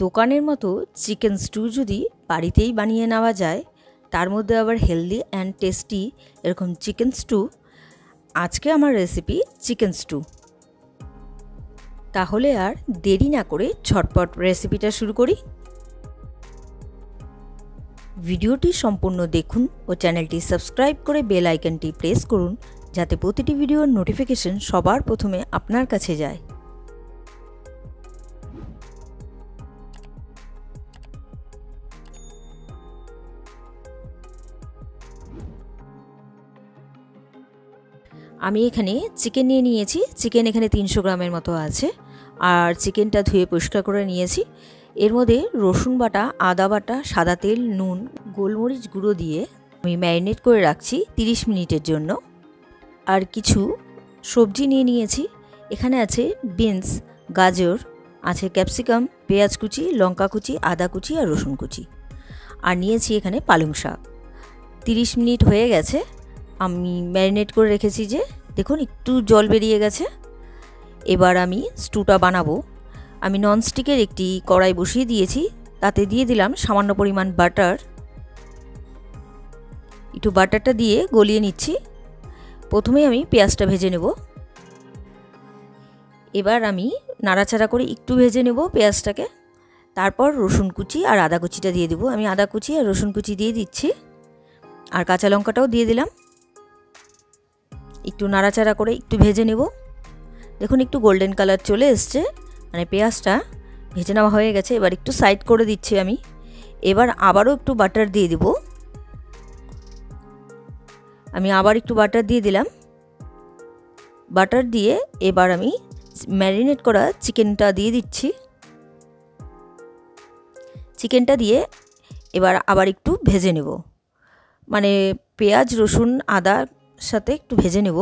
দোকানের মতো chicken stew যদি বাড়িতেই বানিয়ে নেওয়া যায়, তার মধ্যে আবার হেলদি অ্যান্ড টেস্টি এরকম চিকেন স্টু, আজকে আমার রেসিপি চিকেন স্টু। তাহলে আর দেরি না করে ঝটপট রেসিপিটা শুরু করি। ভিডিওটি সম্পূর্ণ দেখুন ও চ্যানেলটি সাবস্ক্রাইব করে বেল আইকনটি প্রেস করুন, যাতে প্রতিটি ভিডিওর নোটিফিকেশন সবার প্রথমে আপনার কাছে যায়। আমি এখানে চিকেন নিয়ে নিয়েছি। চিকেন এখানে 300 গ্রামের মতো আছে, আর চিকেনটা ধুয়ে পরিষ্কার করে নিয়েছি। এর মধ্যে রসুন বাটা, আদা বাটা, সাদা তেল, নুন, গোলমরিচ গুঁড়ো দিয়ে আমি ম্যারিনেট করে রাখছি 30 মিনিটের জন্য। আর কিছু সবজি নিয়ে নিয়েছি। এখানে আছে বিনস, গাজর, আছে ক্যাপসিকাম, পেঁয়াজ কুচি, লঙ্কা কুচি, আদা কুচি আর রসুন কুচি। আর নিয়েছি এখানে পালং শাক। 30 মিনিট হয়ে গেছে, আমি ম্যারিনেট করে রেখেছি। যে দেখুন একটু জল বেরিয়ে গেছে। এবার আমি স্টুটা বানাবো। আমি ননস্টিকের একটি কড়াই বসিয়ে দিয়েছি, তাতে দিয়ে দিলাম সামান্য পরিমাণ বাটার। একটু বাটারটা দিয়ে গলিয়ে নিচ্ছি। প্রথমে আমি পেঁয়াজটা ভেজে নেব। এবার আমি নাড়াচাড়া করে একটু ভেজে নেব পেঁয়াজটাকে। তারপর রসুন কুচি আর আদা কুচিটা দিয়ে দেবো। আমি আদা কুচি আর রসুন কুচি দিয়ে দিচ্ছি, আর কাঁচা লঙ্কাটাও দিয়ে দিলাম। একটু নাড়াচাড়া করে একটু ভেজে নেব। দেখুন একটু গোল্ডেন কালার চলে এসছে, মানে পেঁয়াজটা ভেজে নেওয়া হয়ে গেছে। এবার একটু সাইড করে দিচ্ছি আমি। এবার আবারও একটু বাটার দিয়ে দেব। আমি আবার একটু বাটার দিয়ে দিলাম। বাটার দিয়ে এবার আমি ম্যারিনেট করা চিকেনটা দিয়ে দিচ্ছি। চিকেনটা দিয়ে এবার আবার একটু ভেজে নেব, মানে পেঁয়াজ, রসুন, আদার সাথে একটু ভেজে নেব।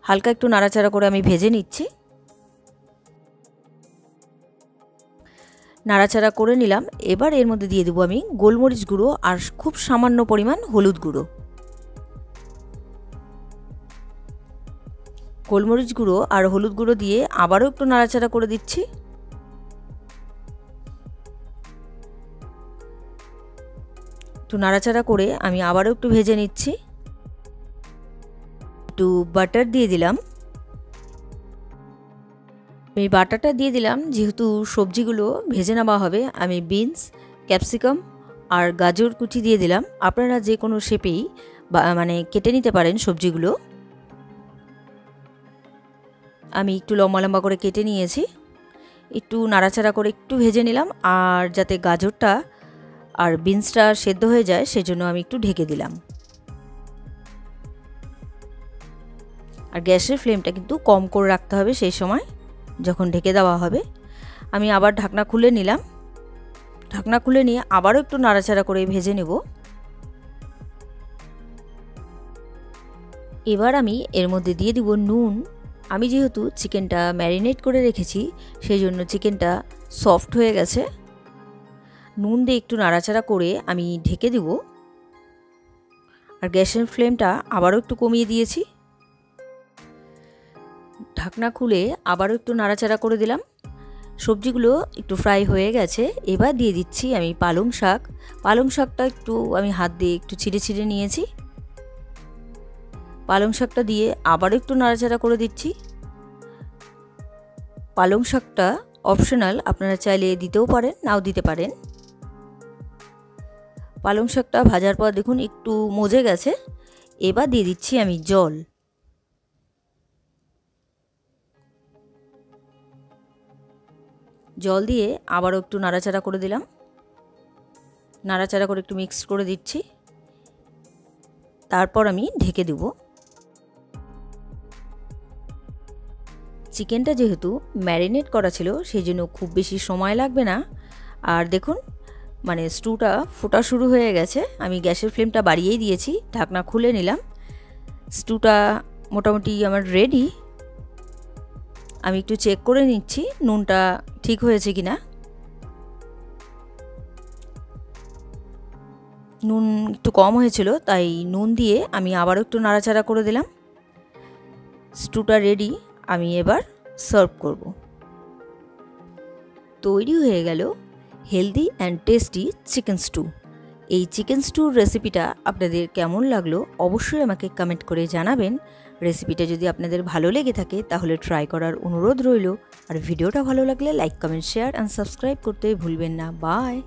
হালকা একটু নাড়াচাড়া করে আমি ভেজে নিচ্ছি। নাড়াচাড়া করে নিলাম। এবার এর মধ্যে দিয়ে দেবো আমি গোলমরিচ গুঁড়ো আর খুব সামান্য পরিমাণ হলুদ গুঁড়ো। গোলমরিচ গুঁড়ো আর হলুদ গুঁড়ো দিয়ে আবারও একটু নাড়াচাড়া করে দিচ্ছি। একটু নাড়াচাড়া করে আমি আবারও একটু ভেজে নিচ্ছি। একটু বাটার দিয়ে দিলাম। আমি বাটারটা দিয়ে দিলাম যেহেতু সবজিগুলো ভেজে নেওয়া হবে। আমি বিনস, ক্যাপসিকাম আর গাজর কুচি দিয়ে দিলাম। আপনারা যে কোনো শেপেই মানে কেটে নিতে পারেন সবজিগুলো। আমি একটু লম্বা লম্বা করে কেটে নিয়েছি। একটু নাড়াচাড়া করে একটু ভেজে নিলাম, আর যাতে গাজরটা আর বিনসটা সেদ্ধ হয়ে যায় সেজন্য আমি একটু ঢেকে দিলাম। আর গ্যাসের ফ্লেমটা কিন্তু কম করে রাখতে হবে সেই সময় যখন ঢেকে দেওয়া হবে। আমি আবার ঢাকনা খুলে নিলাম। ঢাকনা খুলে নিয়ে আবারও একটু নাড়াচাড়া করে ভেজে নেব। এবার আমি এর মধ্যে দিয়ে দিব নুন। আমি যেহেতু চিকেনটা ম্যারিনেট করে রেখেছি সেই জন্য চিকেনটা সফট হয়ে গেছে। নুন দিয়ে একটু নাড়াচাড়া করে আমি ঢেকে দেব। আর গ্যাসের ফ্লেমটা আবারও একটু কমিয়ে দিয়েছি। ঢাকনা খুলে আবারও একটু নাড়াচাড়া করে দিলাম। সবজিগুলো একটু ফ্রাই হয়ে গেছে। এবার দিয়ে দিচ্ছি আমি পালং শাক। পালং শাকটা একটু আমি হাত দিয়ে একটু ছিঁড়ে ছিঁড়ে নিয়েছি। পালং শাকটা দিয়ে আবারও একটু নাড়াচাড়া করে দিচ্ছি। পালং শাকটা অপশনাল, আপনারা চাইলে দিতেও পারেন, নাও দিতে পারেন। পালং শাকটা ভাজার পর দেখুন একটু মজে গেছে। এবার দিয়ে দিচ্ছি আমি জল। জল দিয়ে আবারও একটু নাড়াচাড়া করে দিলাম। নাড়াচাড়া করে একটু মিক্স করে দিচ্ছি। তারপর আমি ঢেকে দেব। চিকেনটা যেহেতু ম্যারিনেট করা ছিল সেই জন্য খুব বেশি সময় লাগবে না। আর দেখুন মানে স্টুটা ফোটা শুরু হয়ে গেছে। আমি গ্যাসের ফ্লেমটা বাড়িয়েই দিয়েছি। ঢাকনা খুলে নিলাম। স্টুটা মোটামুটি আমার রেডি। আমি একটু চেক করে নিচ্ছি নুনটা ঠিক হয়েছে কিনা। নুন একটু কম হয়েছিল, তাই নুন দিয়ে আমি আবারও একটু নাড়াচাড়া করে দিলাম। স্টুটা রেডি। আমি এবার সার্ভ করব। তৈরি হয়ে গেল healthy and tasty chicken stew. এই চিকেন স্টুর রেসিপিটা আপনাদের কেমন লাগলো অবশ্যই আমাকে কমেন্ট করে জানাবেন। রেসিপিটা যদি আপনাদের ভালো লেগে থাকে তাহলে ট্রাই করার অনুরোধ রইল। আর ভিডিওটা ভালো লাগলে like, comment, share and subscribe করতে ভুলবেন না। বাই।